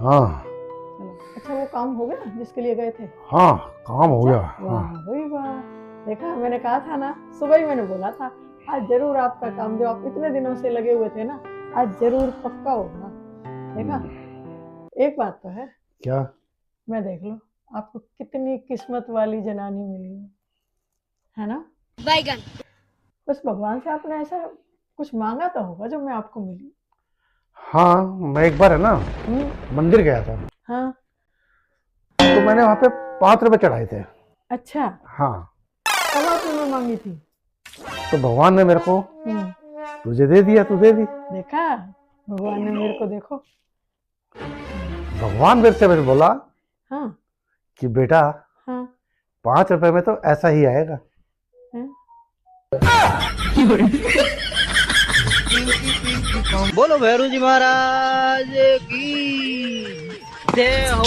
हाँ चलो, अच्छा वो काम हो गया जिसके लिए गए थे? हाँ, काम हो गया। वाह हाँ भाई वाह, देखा मैंने कहा था ना, सुबह ही मैंने बोला था आज जरूर आपका काम जो आप इतने दिनों से लगे हुए थे ना, आज जरूर पक्का होगा। देखा, एक बात तो है, क्या? मैं देख लो आपको कितनी किस्मत वाली जनानी मिली है ना। बैगन। बस भगवान से आपने ऐसा कुछ मांगा तो होगा जो मैं आपको मिली। हाँ, मैं एक बार है ना मंदिर गया था, हाँ तो मैंने वहाँ पे 5 रुपए चढ़ाए थे। अच्छा, हाँ, कब आपने मांगी थी? तो भगवान ने मेरे को तुझे दे दिया, तू दे दी। देखा, भगवान ने मेरे को, देखो। भगवान मेरे से बोला हाँ कि बेटा हाँ 5 रुपए में तो ऐसा ही आएगा। हैं? बोलो भैरू जी महाराज की जय हो।